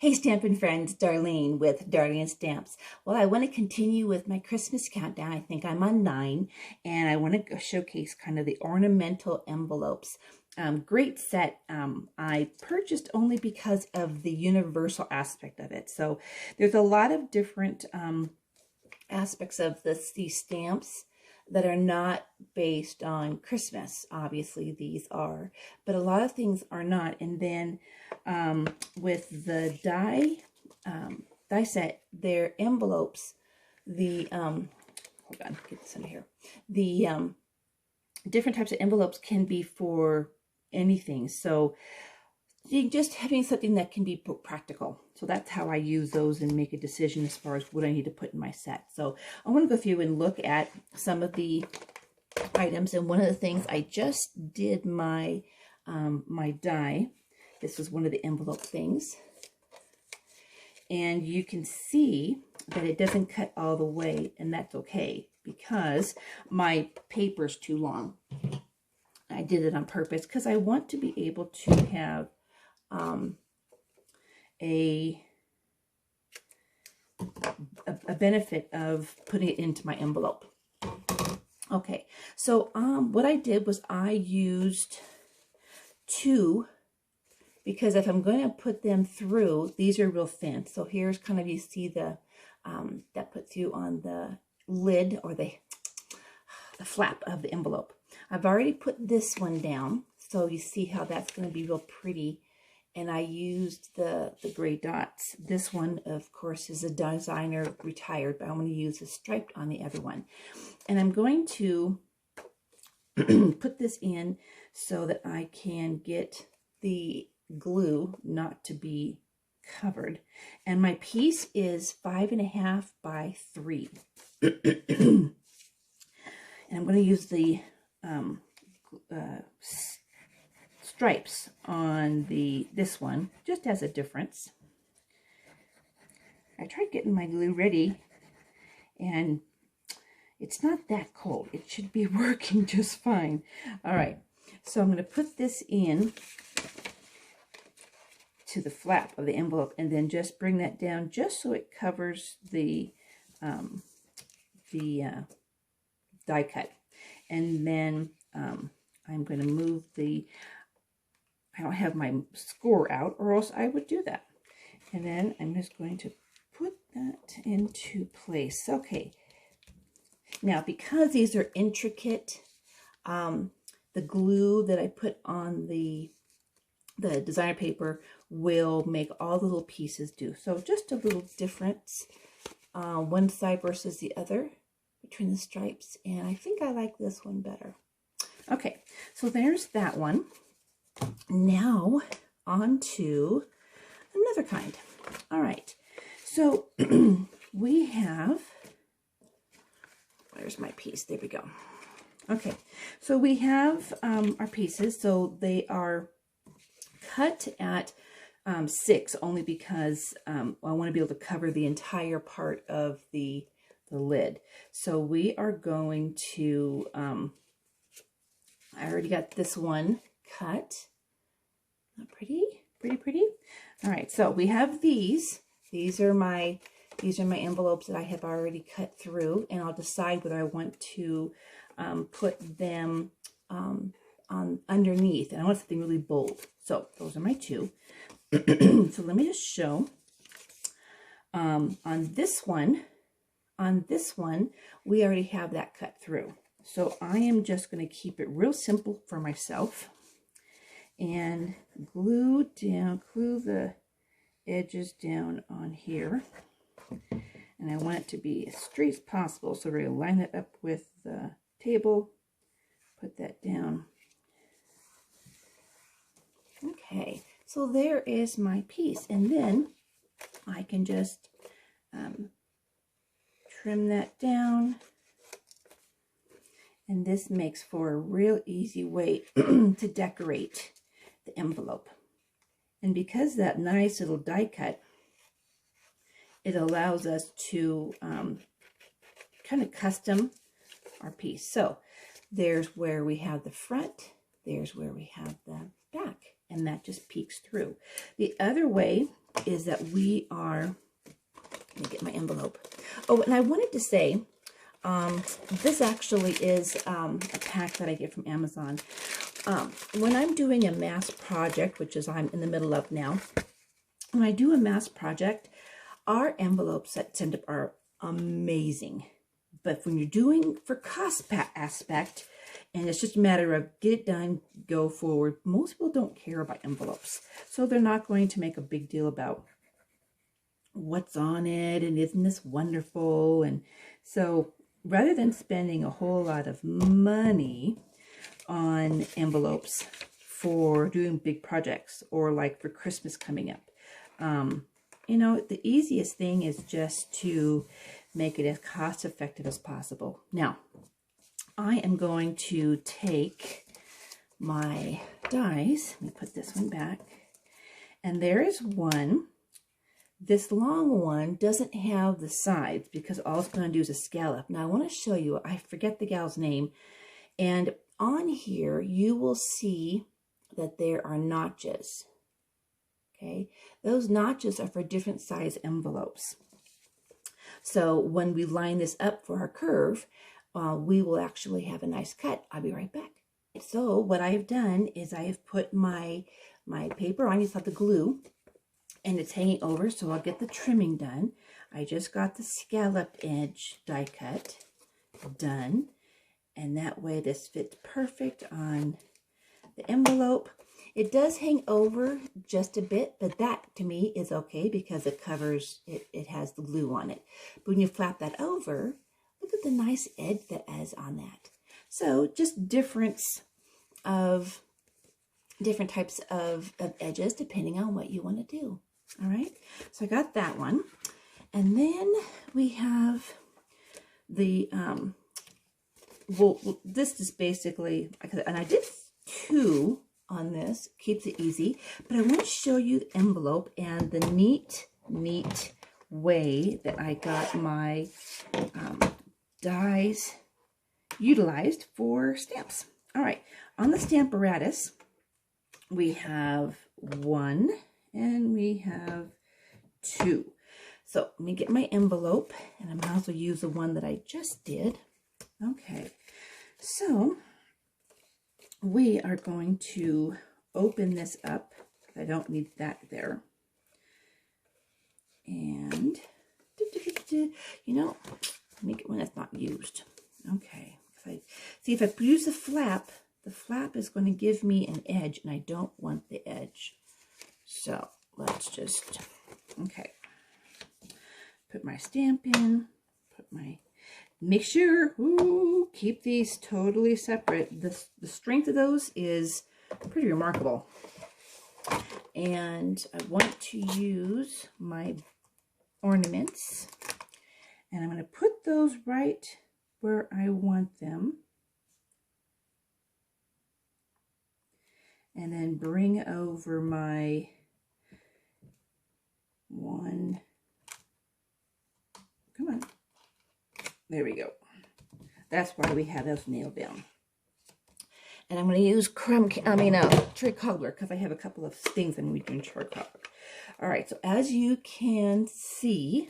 Hey Stampin' friends, Darlene with Darlene Stamps. Well, I want to continue with my Christmas countdown. I think I'm on 9, and I want to showcase kind of the ornamental envelopes. Great set. I purchased only because of the universal aspect of it. So there's a lot of different aspects of these stamps that are not based on Christmas. Obviously these are, but a lot of things are not. And then with the die set, their envelopes, the hold on, get this in here. The different types of envelopes can be for anything. So just having something that can be practical. So that's how I use those and make a decision as far as what I need to put in my set. So I want to go through and look at some of the items. And one of the things, I just did my my die. This was one of the envelope things. And you can see that it doesn't cut all the way, and that's okay because my paper's too long. I did it on purpose because I want to be able to have a benefit of putting it into my envelope. Okay, so what I did was I used 2, because if I'm going to put them through, these are real thin. So here's kind of, you see the that puts you on the lid or the flap of the envelope. I've already put this one down, so you see how that's going to be real pretty. And I used the gray dots. This one, of course, is a designer retired, but I'm going to use a striped on the other one. And I'm going to put this in so that I can get the glue not to be covered. And my piece is 5.5 by 3. And I'm going to use the stripes on this one just as a difference. I tried getting my glue ready and it's not that cold. It should be working just fine. All right, so I'm going to put this in to the flap of the envelope and then just bring that down just so it covers the die cut. And then I'm going to move I don't have my score out, or else I would do that. And then I'm just going to put that into place. Okay. Now, because these are intricate, the glue that I put on the designer paper will make all the little pieces do. So just a little difference, one side versus the other between the stripes. And I think I like this one better. Okay, so there's that one. Now on to another kind. All right, so we have, where's my piece? There we go. Okay, so we have our pieces. So they are cut at 6 only because I want to be able to cover the entire part of the lid. So we are going to, I already got this one cut. Not pretty? Pretty? All right, so we have these. These are my envelopes that I have already cut through, and I'll decide whether I want to put them on underneath. And I want something really bold. So those are my 2. So let me just show. On this one, we already have that cut through. So I am just going to keep it real simple for myself and glue the edges down on here. And I want it to be as straight as possible. So we're going to line it up with the table, put that down. Okay, so there is my piece. And then I can just trim that down. And this makes for a real easy way to decorate the envelope. And because that nice little die cut, it allows us to kind of custom our piece. So there's where we have the front, there's where we have the back. and that just peeks through. The other way is that we are, let me get my envelope. Oh, and I wanted to say, this actually is a pack that I get from Amazon. When I'm doing a mass project, which is I'm in the middle of now, when I do a mass project, our envelopes at Stampin' Up are amazing. But when you're doing for cost aspect, and it's just a matter of get it done, go forward, most people don't care about envelopes. So they're not going to make a big deal about what's on it and isn't this wonderful. And so rather than spending a whole lot of money on envelopes for doing big projects or like for Christmas coming up, you know, the easiest thing is just to make it as cost effective as possible. Now, I am going to take my dies, let me put this one back, and there is one. This long one doesn't have the sides because all it's going to do is a scallop. Now I want to show you, I forget the gal's name, and on here you will see that there are notches. Okay, those notches are for different size envelopes. So when we line this up for our curve, we will actually have a nice cut. I'll be right back. So what I have done is I have put my paper on. You saw the glue, and it's hanging over, so I'll get the trimming done. I just got the scalloped edge die cut done, and that way this fits perfect on the envelope. It does hang over just a bit, but that to me is okay because it covers, it has the glue on it. But when you flap that over, look at the nice edge that is on that. So just different types of edges depending on what you want to do. All right, so I got that one. And then we have the, well, this is basically, and I did 2 on this, keeps it easy, but I want to show you the envelope and the neat way that I got my dies utilized for stamps. All right, on the Stamparatus, we have 1 and we have 2. So let me get my envelope, and I might also use the one that I just did. Okay, so we are going to open this up. I don't need that there. And, you know, let me get one that's not used. Okay, see if I use the flap is going to give me an edge, and I don't want the edge. So let's just, okay, put my stamp in, make sure, keep these totally separate. The strength of those is pretty remarkable. And I want to use my ornaments, and I'm going to put those right where I want them. And then bring over my one. Come on. There we go. That's why we have those nailed down. And I'm going to use cherry cobbler because I have a couple of things I'm doing cherry cobbler. All right, so as you can see,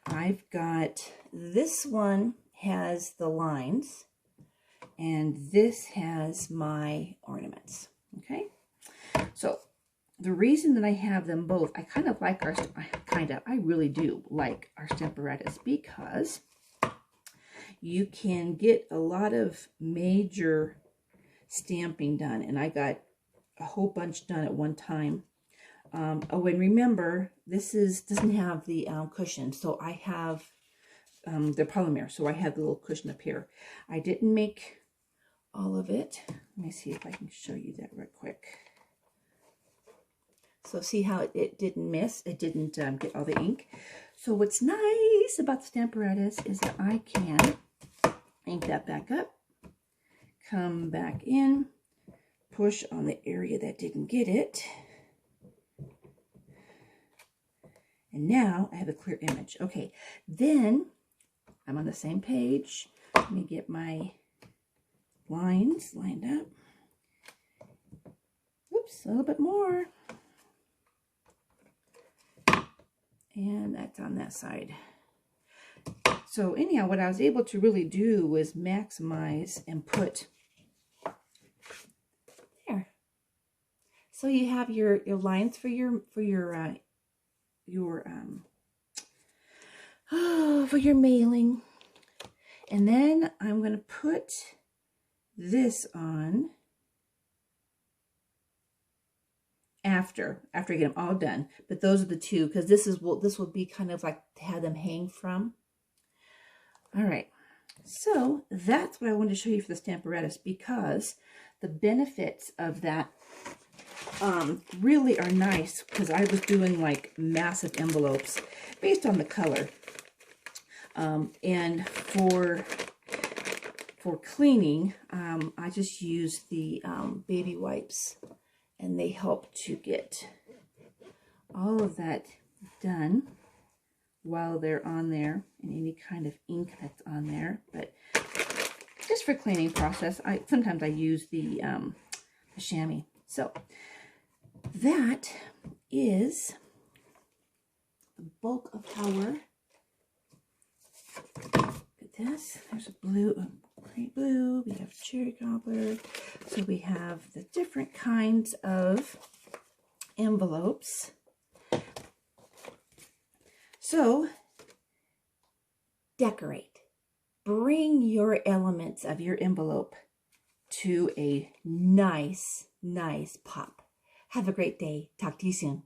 I've got this one has the lines, and this has my ornaments. Okay, so the reason that I have them both, I really do like our Stamparatus because you can get a lot of major stamping done, and I got a whole bunch done at one time. Oh, and remember, this doesn't have the cushion, so I have the polymer, so I have the little cushion up here. I didn't make all of it. Let me see if I can show you that real quick. So see how it didn't miss? It didn't get all the ink. So what's nice about the Stamparatus is that I can ink that back up, come back in, push on the area that didn't get it, and now I have a clear image. Okay, then I'm on the same page. Let me get my lines lined up. Whoops. Oops, a little bit more. And that's on that side. So anyhow, what I was able to really do was maximize and put there. So you have your lines for your mailing. And then I'm going to put this on after I get them all done. But those are the two, because this will be kind of like to have them hang from. All right, so that's what I wanted to show you for the Stamparatus, because the benefits of that really are nice, because I was doing like massive envelopes based on the color. And for cleaning, I just use the baby wipes, and they help to get all of that done while they're on there, and any kind of ink that's on there. But just for cleaning process, sometimes I use the chamois. So that is the bulk of our. Look at this. There's a blue, great blue. We have cherry cobbler. So we have the different kinds of envelopes. So decorate. Bring your elements of your envelope to a nice, nice pop. Have a great day. Talk to you soon.